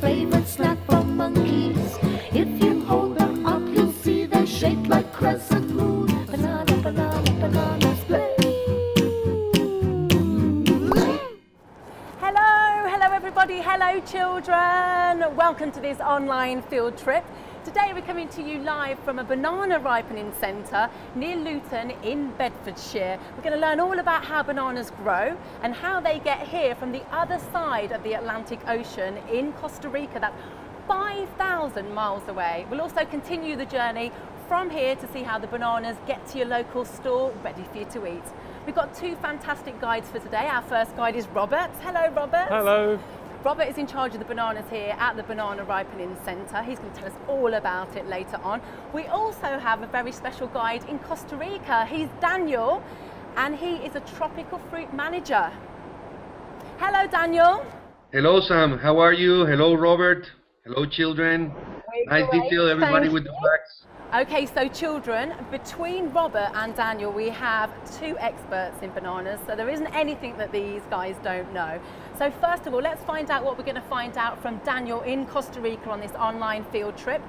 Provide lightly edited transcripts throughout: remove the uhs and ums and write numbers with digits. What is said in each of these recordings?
favorite snack from monkeys. If you hold them up, you'll see they're shaped like crescent moon. Banana, banana, banana split. Hello everybody, hello children. Welcome to this online field trip. Today we're coming to you live from a banana ripening centre near Luton in Bedfordshire. We're going to learn all about how bananas grow and how they get here from the other side of the Atlantic Ocean in Costa Rica. That's 5,000 miles away. We'll also continue the journey from here to see how the bananas get to your local store ready for you to eat. We've got two fantastic guides for today. Our first guide is Robert. Hello Robert. Hello. Robert is in charge of the bananas here at the Banana Ripening Centre. He's going to tell us all about it later on. We also have a very special guide in Costa Rica. He's Daniel and he is a tropical fruit manager. Hello Daniel. Hello Sam, how are you? Hello Robert. Hello children. Nice detail everybody with the flags. Okay, so children, between Robert and Daniel, we have two experts in bananas, so there isn't anything that these guys don't know. So first of all, let's find out what we're going to find out from Daniel in Costa Rica on this online field trip.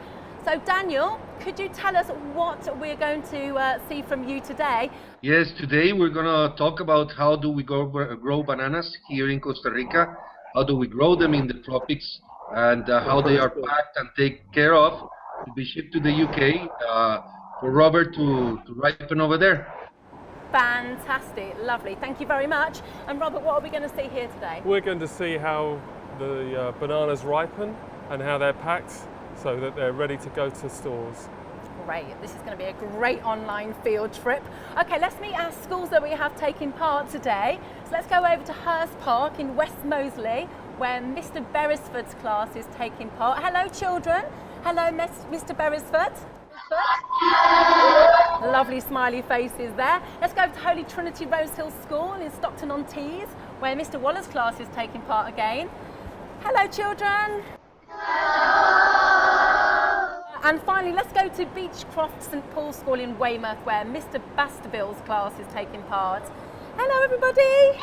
So Daniel, could you tell us what we're going to see from you today? Yes, today we're going to talk about how do we grow bananas here in Costa Rica, how do we grow them in the tropics, and how they are packed and taken care of to be shipped to the UK for Robert to ripen over there. Fantastic, lovely, thank you very much. And Robert, what are we going to see here today? We're going to see how the bananas ripen and how they're packed so that they're ready to go to stores. Great, this is going to be a great online field trip. Okay, let's meet our schools that we have taking part today. So let's go over to Hurst Park in West Moseley, where Mr. Beresford's class is taking part. Hello children. Hello Mr. Beresford. Lovely smiley faces there. Let's go to Holy Trinity Rosehill School in Stockton-on-Tees, where Mr. Waller's class is taking part again. Hello children. Hello. And finally, let's go to Beechcroft St Paul's School in Weymouth, where Mr. Baskerville's class is taking part. Hello everybody.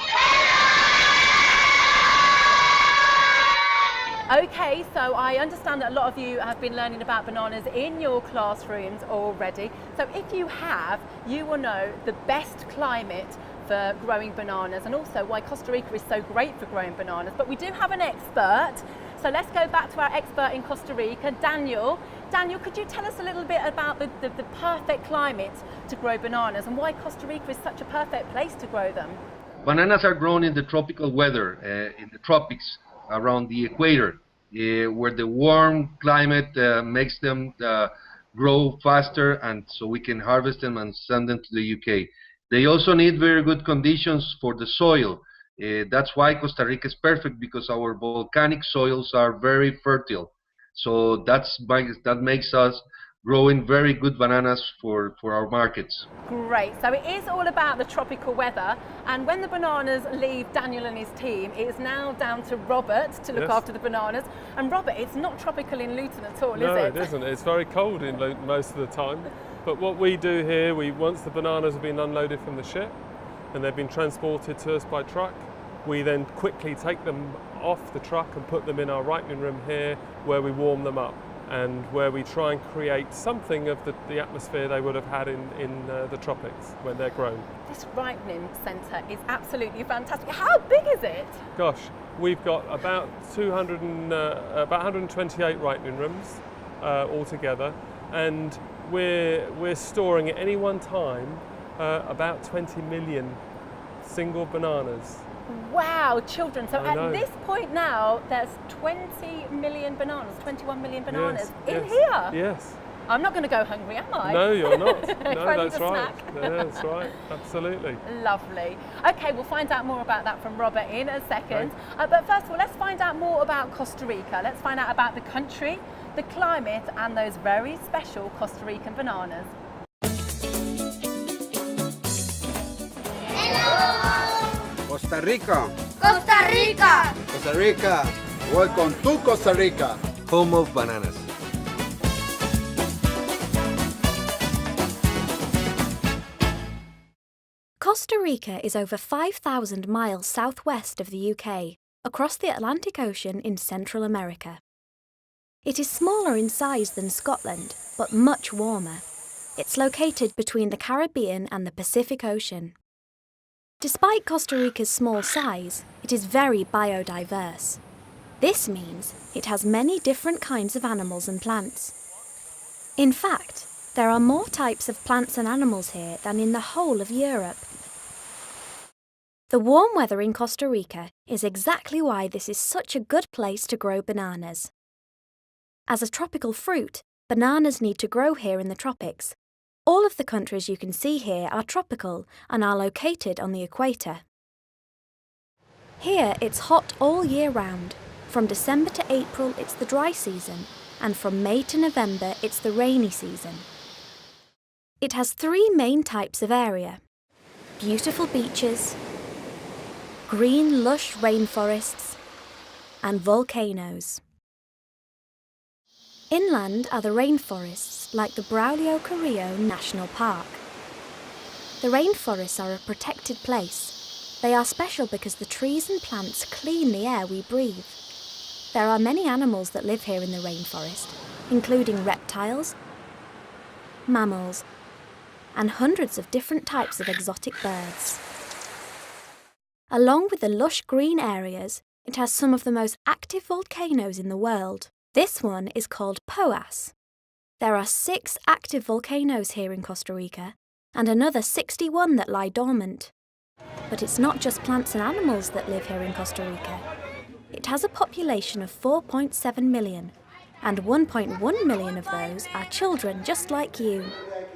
Okay, so I understand that a lot of you have been learning about bananas in your classrooms already. So if you have, you will know the best climate for growing bananas and also why Costa Rica is so great for growing bananas. But we do have an expert. So let's go back to our expert in Costa Rica, Daniel. Daniel, could you tell us a little bit about the perfect climate to grow bananas and why Costa Rica is such a perfect place to grow them? Bananas are grown in the tropical weather, in the tropics, around the equator, where the warm climate makes them grow faster, and so we can harvest them and send them to the UK. They also need very good conditions for the soil. That's why Costa Rica is perfect, because our volcanic soils are very fertile. So that makes us growing very good bananas for our markets. Great, so it is all about the tropical weather, and when the bananas leave Daniel and his team, it is now down to Robert to look after the bananas. And Robert, it's not tropical in Luton at all, is it? No, it isn't. It's very cold in Luton most of the time. But what we do here, once the bananas have been unloaded from the ship and they've been transported to us by truck, we then quickly take them off the truck and put them in our ripening room here, where we warm them up and where we try and create something of the atmosphere they would have had in the tropics when they're grown. This ripening centre is absolutely fantastic. How big is it? Gosh, we've got about 128 ripening rooms altogether, and we're storing at any one time about 20 million single bananas. Wow, children. So at this point now, there's 20 million bananas, 21 million bananas in here. Yes. I'm not going to go hungry, am I? No, you're not. No, that's right. Yeah, that's right. Absolutely. Lovely. Okay, we'll find out more about that from Robert in a second. But first of all, let's find out more about Costa Rica. Let's find out about the country, the climate, and those very special Costa Rican bananas. Costa Rica. Costa Rica. Costa Rica. Welcome to Costa Rica. Home of bananas. Costa Rica is over 5,000 miles southwest of the UK, across the Atlantic Ocean in Central America. It is smaller in size than Scotland, but much warmer. It's located between the Caribbean and the Pacific Ocean. Despite Costa Rica's small size, it is very biodiverse. This means it has many different kinds of animals and plants. In fact, there are more types of plants and animals here than in the whole of Europe. The warm weather in Costa Rica is exactly why this is such a good place to grow bananas. As a tropical fruit, bananas need to grow here in the tropics. All of the countries you can see here are tropical and are located on the equator. Here it's hot all year round. From December to April it's the dry season, and from May to November it's the rainy season. It has three main types of area: beautiful beaches, green lush rainforests, and volcanoes. Inland are the rainforests like the Braulio Carrillo National Park. The rainforests are a protected place. They are special because the trees and plants clean the air we breathe. There are many animals that live here in the rainforest, including reptiles, mammals, and hundreds of different types of exotic birds. Along with the lush green areas, it has some of the most active volcanoes in the world. This one is called Poas. There are 6 active volcanoes here in Costa Rica, and another 61 that lie dormant. But it's not just plants and animals that live here in Costa Rica. It has a population of 4.7 million, and 1.1 million of those are children just like you.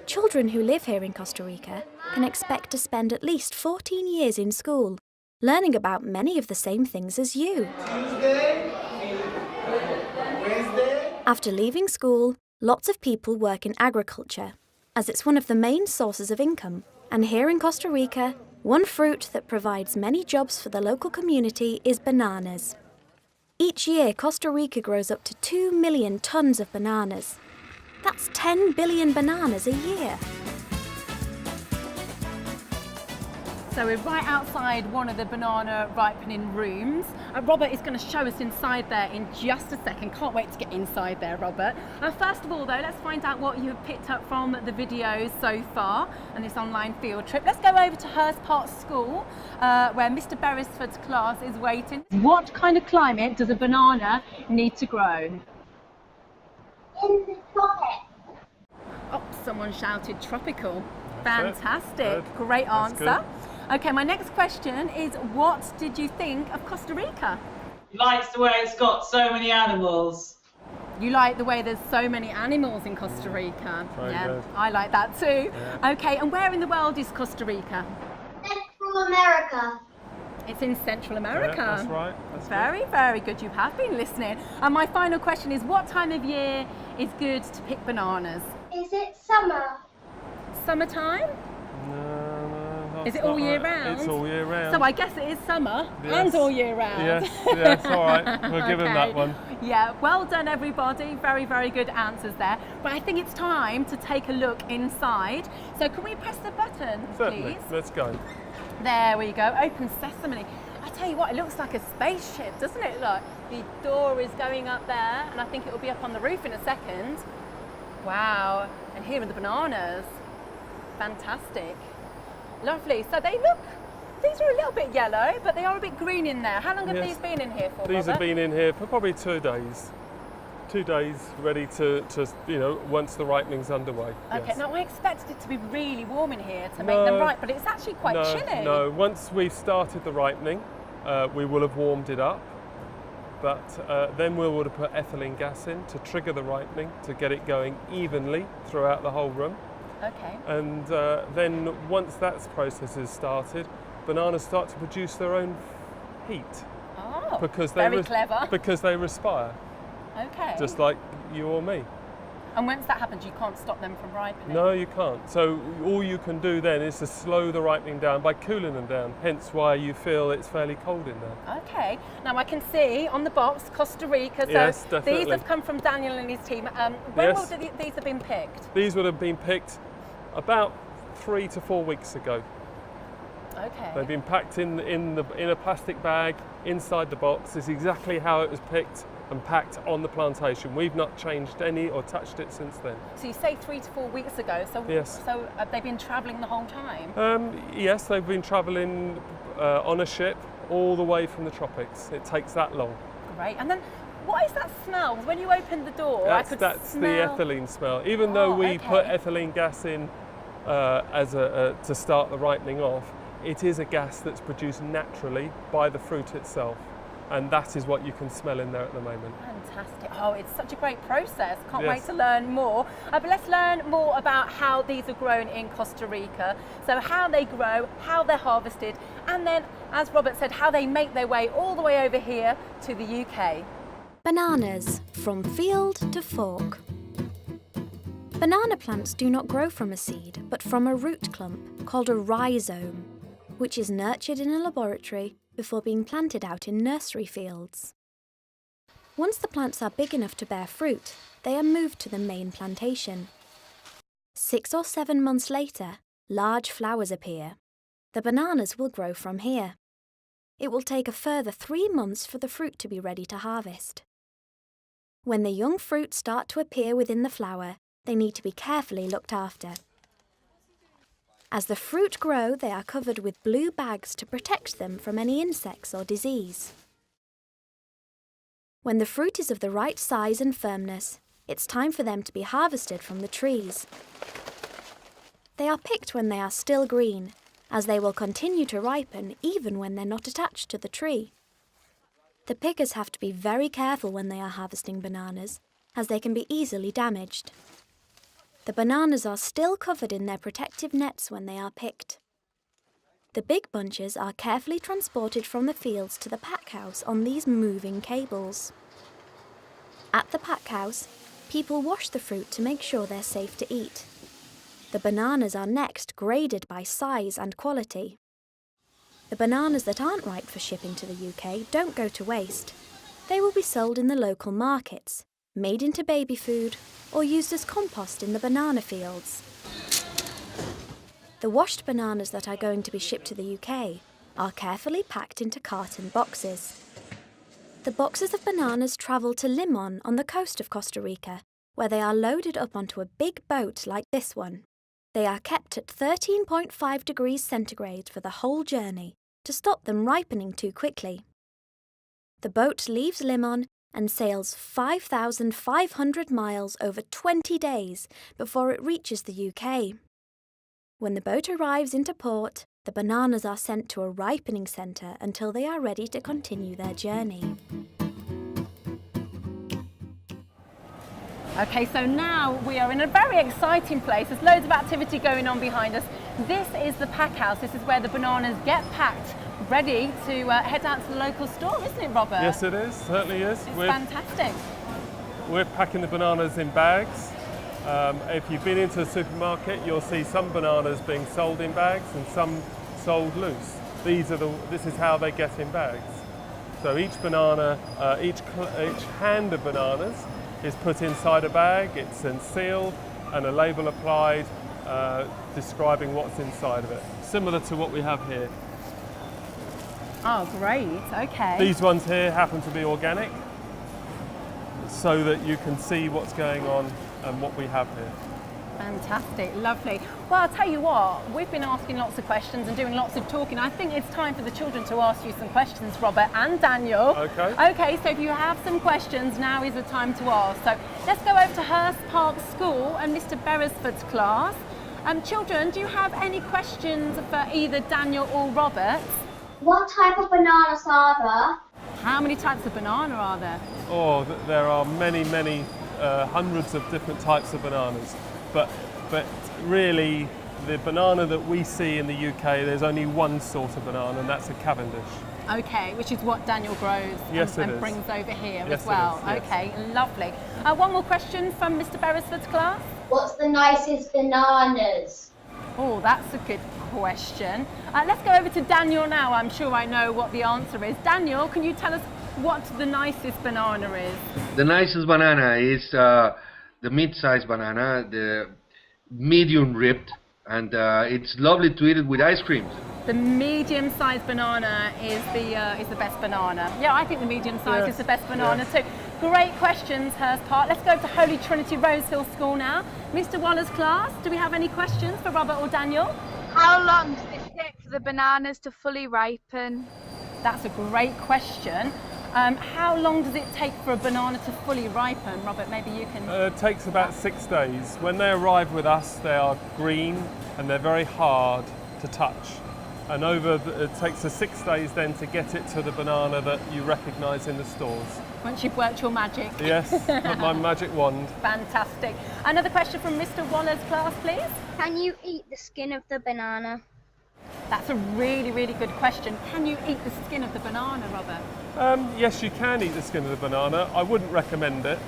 Children who live here in Costa Rica can expect to spend at least 14 years in school, learning about many of the same things as you. After leaving school, lots of people work in agriculture, as it's one of the main sources of income. And here in Costa Rica, one fruit that provides many jobs for the local community is bananas. Each year, Costa Rica grows up to 2 million tons of bananas. That's 10 billion bananas a year. So we're right outside one of the banana ripening rooms. Robert is going to show us inside there in just a second. Can't wait to get inside there, Robert. First of all though, let's find out what you have picked up from the videos so far and this online field trip. Let's go over to Hurst Park School where Mr. Beresford's class is waiting. What kind of climate does a banana need to grow? In the tropics. Oh, someone shouted tropical. That's Fantastic. Good. Great That's answer. good. Okay, my next question is, what did you think of Costa Rica? He likes the way it's got so many animals. You like the way there's so many animals in Costa Rica. Very Yeah, good. I like that too. Yeah. Okay, and where in the world is Costa Rica? Central America. It's in Central America. Yeah, that's right. That's Very, very good. You have been listening. And my final question is, what time of year is good to pick bananas? Is it summer? Summertime? No, Is it that's all not year right. round? It's all year round. So I guess it is summer Yes. and all year round. Yes, all right. We'll give him that Okay. one. Yeah, well done everybody. Very, very good answers there. But I think it's time to take a look inside. So can we press the button, Certainly. please? Let's go. There we go. Open sesame. I tell you what, it looks like a spaceship, doesn't it? Look, the door is going up there, and I think it will be up on the roof in a second. Wow. And here are the bananas. Fantastic. Lovely. So they look, these are a little bit yellow, but they are a bit green in there. How long have Yes. these been in here for, These Robert? have been in here for probably 2 days. 2 days ready to once the ripening's underway. Okay, Yes. now I expected it to be really warm in here to make them No. ripe, but it's actually quite no, chilly. No, once we've started the ripening, we will have warmed it up, but then we would have put ethylene gas in to trigger the ripening, to get it going evenly throughout the whole room. Okay. And then once that process is started, bananas start to produce their own heat Oh, because they very clever. because they respire, Okay. just like you or me. And once that happens, you can't stop them from ripening. No, you can't. So all you can do then is to slow the ripening down by cooling them down, hence why you feel it's fairly cold in there. Okay. Now I can see on the box Costa Rica. So Yes, these definitely. have come from Daniel and his team. When Yes. will these have been picked? These would have been picked about 3 to 4 weeks ago. Okay. They've been packed in a plastic bag inside the box. It's exactly how it was picked and packed on the plantation. We've not changed any or touched it since then. So you say 3 to 4 weeks ago, so, Yes. so have they been travelling the whole time? Yes, they've been travelling on a ship all the way from the tropics. It takes that long. Great. And then what is that smell? When you opened the door, I could That's smell... the ethylene smell. Even though we put ethylene gas in to start the ripening off, it is a gas that's produced naturally by the fruit itself. And that is what you can smell in there at the moment. Fantastic. Oh, it's such a great process. Can't wait Yes. to learn more. But let's learn more about how these are grown in Costa Rica. So how they grow, how they're harvested, and then, as Robert said, how they make their way all the way over here to the UK. Bananas, from field to fork. Banana plants do not grow from a seed, but from a root clump called a rhizome, which is nurtured in a laboratory before being planted out in nursery fields. Once the plants are big enough to bear fruit, they are moved to the main plantation. 6 or 7 months later, large flowers appear. The bananas will grow from here. It will take a further 3 months for the fruit to be ready to harvest. When the young fruits start to appear within the flower, they need to be carefully looked after. As the fruit grow, they are covered with blue bags to protect them from any insects or disease. When the fruit is of the right size and firmness, it's time for them to be harvested from the trees. They are picked when they are still green, as they will continue to ripen even when they're not attached to the tree. The pickers have to be very careful when they are harvesting bananas, as they can be easily damaged. The bananas are still covered in their protective nets when they are picked. The big bunches are carefully transported from the fields to the pack house on these moving cables. At the pack house, people wash the fruit to make sure they're safe to eat. The bananas are next graded by size and quality. The bananas that aren't right for shipping to the UK don't go to waste. They will be sold in the local markets, made into baby food, or used as compost in the banana fields. The washed bananas that are going to be shipped to the UK are carefully packed into carton boxes. The boxes of bananas travel to Limon on the coast of Costa Rica, where they are loaded up onto a big boat like this one. They are kept at 13.5 degrees centigrade for the whole journey to stop them ripening too quickly. The boat leaves Limon and sails 5,500 miles over 20 days before it reaches the UK. When the boat arrives into port, the bananas are sent to a ripening centre until they are ready to continue their journey. Okay, so now we are in a very exciting place. There's loads of activity going on behind us. This is the pack house. This is where the bananas get packed, ready to head out to the local store, isn't it, Robert? Yes, it is. Certainly is. It's fantastic. We're packing the bananas in bags. If you've been into a supermarket, you'll see some bananas being sold in bags and some sold loose. This is how they get in bags. So each banana, each hand of bananas is put inside a bag. It's then sealed and a label applied describing what's inside of it, similar to what we have here. Oh, great. Okay. These ones here happen to be organic, so that you can see what's going on and what we have here. Fantastic, lovely. Well, I'll tell you what, we've been asking lots of questions and doing lots of talking. I think it's time for the children to ask you some questions, Robert and Daniel. Okay. Okay, so if you have some questions, now is the time to ask. So let's go over to Hurst Park School and Mr. Beresford's class. Children, do you have any questions for either Daniel or Robert? What type of bananas are there? How many types of banana are there? Oh, there are many, hundreds of different types of bananas. But really, the banana that we see in the UK, there's only one sort of banana, and that's a Cavendish. Okay, which is what Daniel grows and brings over here as well. It is, yes. Okay, lovely. One more question from Mr. Beresford's class. What's the nicest bananas? Oh, that's a good question. Let's go over to Daniel now. I'm sure I know what the answer is. Daniel, can you tell us what the nicest banana is? The nicest banana is the mid-sized banana, the medium ripped, and it's lovely to eat it with ice cream. The medium-sized banana is the best banana. Yeah, I think the medium-sized is the best banana too. Great questions, Hurst Park. Let's go to Holy Trinity Rosehill School now. Mr. Waller's class, do we have any questions for Robert or Daniel? How long does it take for the bananas to fully ripen? That's a great question. How long does it take for a banana to fully ripen? Robert, maybe you can... It takes about 6 days. When they arrive with us, they are green and they're very hard to touch. And it takes us 6 days then to get it to the banana that you recognise in the stores. Once you've worked your magic. Yes, put my magic wand. Fantastic. Another question from Mr. Waller's class, please. Can you eat the skin of the banana? That's a really, really good question. Can you eat the skin of the banana, Robert? Yes, you can eat the skin of the banana. I wouldn't recommend it,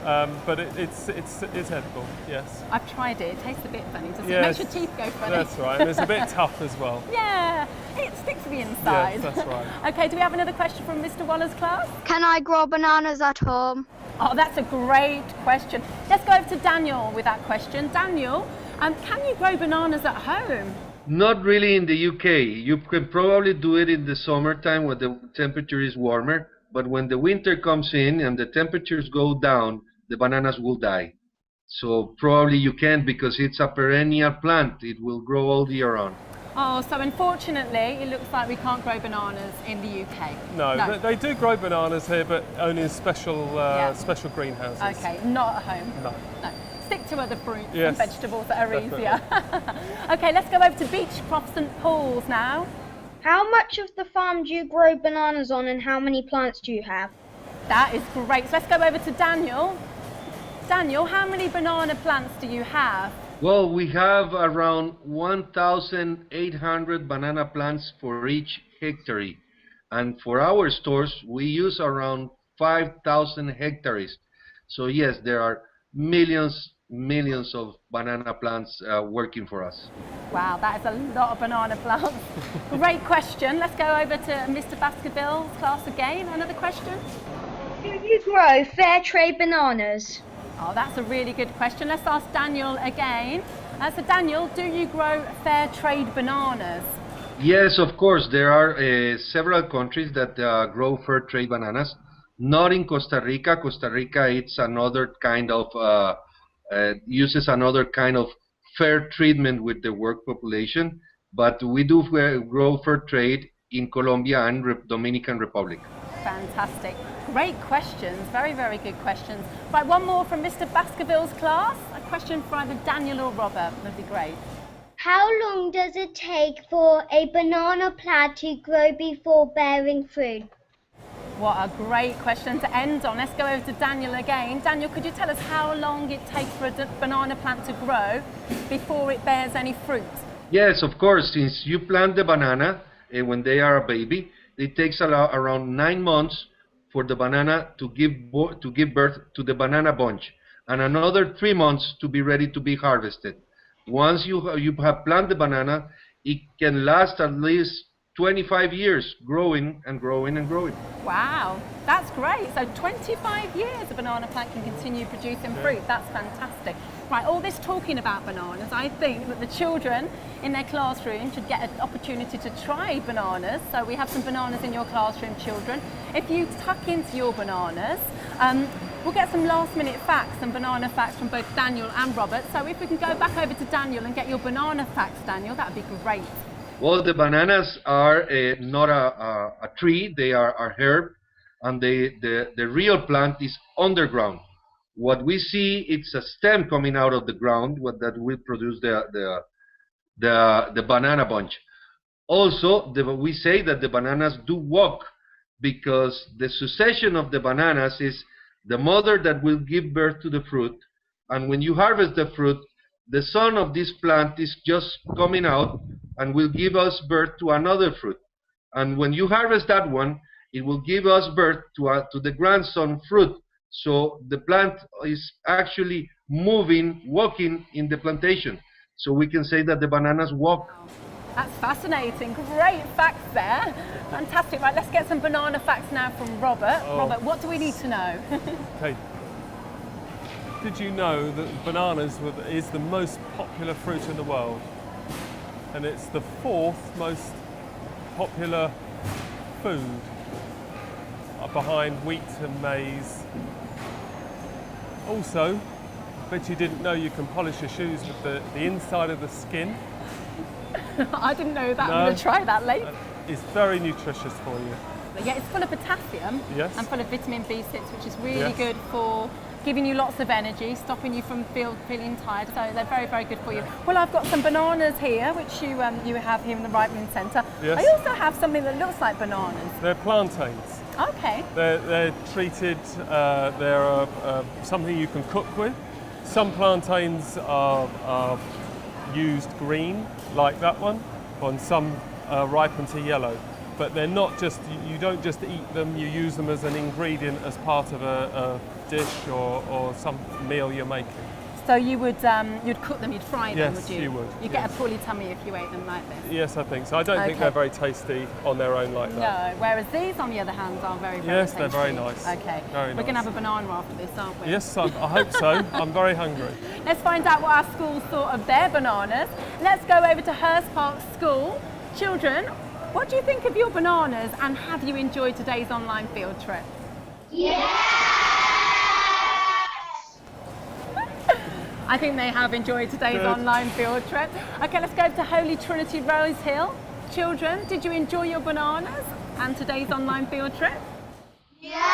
but it's edible, yes. I've tried it. It tastes a bit funny, doesn't Yes, it? Makes your teeth go funny. That's right, and it's a bit tough as well. Yeah, it sticks to the inside. Yes, that's right. Okay, do we have another question from Mr. Waller's class? Can I grow bananas at home? Oh, that's a great question. Let's go over to Daniel with that question. Daniel, can you grow bananas at home? Not really in the UK. You can probably do it in the summertime when the temperature is warmer, but when the winter comes in and the temperatures go down, the bananas will die. So probably you can't because it's a perennial plant. It will grow all year round. Oh, so unfortunately, it looks like we can't grow bananas in the UK. No. They do grow bananas here, but only in special special greenhouses. Okay, not at home. No. Stick to other fruits Yes, and vegetables that are definitely. easier. Okay, let's go over to Beechcroft St Paul's now. How much of the farm do you grow bananas on and how many plants do you have? That is great. So let's go over to Daniel. Daniel, how many banana plants do you have? Well, we have around 1,800 banana plants for each hectare. And for our stores, we use around 5,000 hectares. So yes, there are millions of banana plants working for us. Wow, that is a lot of banana plants. Great question. Let's go over to Mr. Baskerville's class again. Another question? Do you grow fair trade bananas? Oh, that's a really good question. Let's ask Daniel again. So Daniel, do you grow fair trade bananas? Yes, of course. There are several countries that grow fair trade bananas. Not in Costa Rica. Costa Rica, it's another kind of uses another kind of fair treatment with the work population. But we do grow fair trade in Colombia and Dominican Republic. Fantastic. Great questions. Very, very good questions. Right, one more from Mr. Baskerville's class. A question for either Daniel or Robert. That'd be great. How long does it take for a banana plant to grow before bearing fruit? What a great question to end on. Let's go over to Daniel again. Daniel, could you tell us how long it takes for a banana plant to grow before it bears any fruit? Yes, of course. Since you plant the banana when they are a baby, it takes around 9 months for the banana to give birth to the banana bunch, and another 3 months to be ready to be harvested. Once you have planted the banana, it can last at least 25 years growing and growing and growing. Wow, that's great. So 25 years a banana plant can continue producing fruit. That's fantastic. Right, all this talking about bananas, I think that the children in their classroom should get an opportunity to try bananas. So we have some bananas in your classroom, children. If you tuck into your bananas, we'll get some last minute facts, some banana facts from both Daniel and Robert. So if we can go back over to Daniel and get your banana facts, Daniel, that would be great. Well, the bananas are not a tree, they are a herb, and the real plant is underground. What we see, it's a stem coming out of the ground that will produce the banana bunch. Also, we say that the bananas do walk because the succession of the bananas is the mother that will give birth to the fruit, and when you harvest the fruit, the son of this plant is just coming out and will give us birth to another fruit. And when you harvest that one, it will give us birth to the grandson fruit. So the plant is actually walking in the plantation. So we can say that the bananas walk. That's fascinating. Great facts there. Fantastic. Right, let's get some banana facts now from Robert. Oh. Robert, what do we need to know? Okay. Did you know that bananas is the most popular fruit in the world? And it's the 4th most popular food behind wheat and maize Also, bet you didn't know you can polish your shoes with the inside of the skin. I didn't know that. No. I'm going to try that later. It's very nutritious for you. Yeah, it's full of potassium Yes. and full of vitamin B6, which is really Yes. good for giving you lots of energy, stopping you from feeling tired. So they're very, very good for you. Well, I've got some bananas here, which you have here in the ripening centre. Yes. I also have something that looks like bananas. They're plantains. Okay. They're treated, they're something you can cook with. Some plantains are used green, like that one, and some ripen to yellow. But they're not just, you don't just eat them, you use them as an ingredient as part of a dish or some meal you're making. So you would you'd cook them, you'd fry them, Yes, would you? you would, You'd get yes. a poorly tummy if you ate them like this. Yes, I think so. I don't think Okay. they're very tasty on their own like that. No, whereas these, on the other hand, are very, very Yes, tasty. they're very nice. Okay. Very We're going to nice. have a banana after this, aren't we? Yes, I hope so. I'm very hungry. Let's find out what our schools thought of their bananas. Let's go over to Hurst Park School. Children, what do you think of your bananas, and have you enjoyed today's online field trip? I think they have enjoyed today's Good. online field trip. Okay, let's go to Holy Trinity Rose Hill. Children, did you enjoy your bananas and today's online field trip? Yes!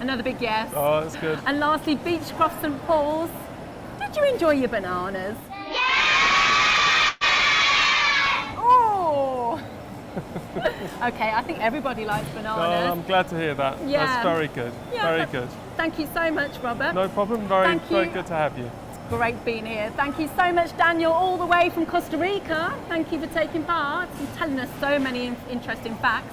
Another big yes. Oh, that's good. And lastly, Beechcroft St Paul's. Did you enjoy your bananas? Oh! Okay, I think everybody likes Oh, bananas. I'm glad to hear that. Yeah. That's very good. Yeah, Very but- good. Thank you so much, Robert. No problem. Very, Thank very you. good to have you. Great being here. Thank you so much, Daniel, all the way from Costa Rica. Thank you for taking part and telling us so many interesting facts.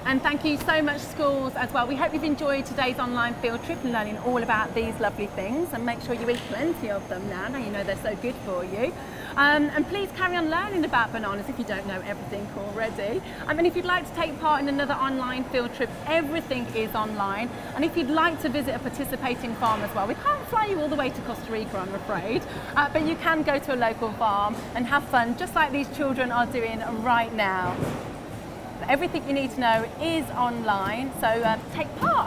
And thank you so much, schools, as well. We hope you've enjoyed today's online field trip and learning all about these lovely things. And make sure you eat plenty of them now you know they're so good for you. And please carry on learning about bananas if you don't know everything already. And if you'd like to take part in another online field trip, everything is online. And if you'd like to visit a participating farm as well, we can't fly you all the way to Costa Rica, I'm afraid, but you can go to a local farm and have fun, just like these children are doing right now. Everything you need to know is online, so take part.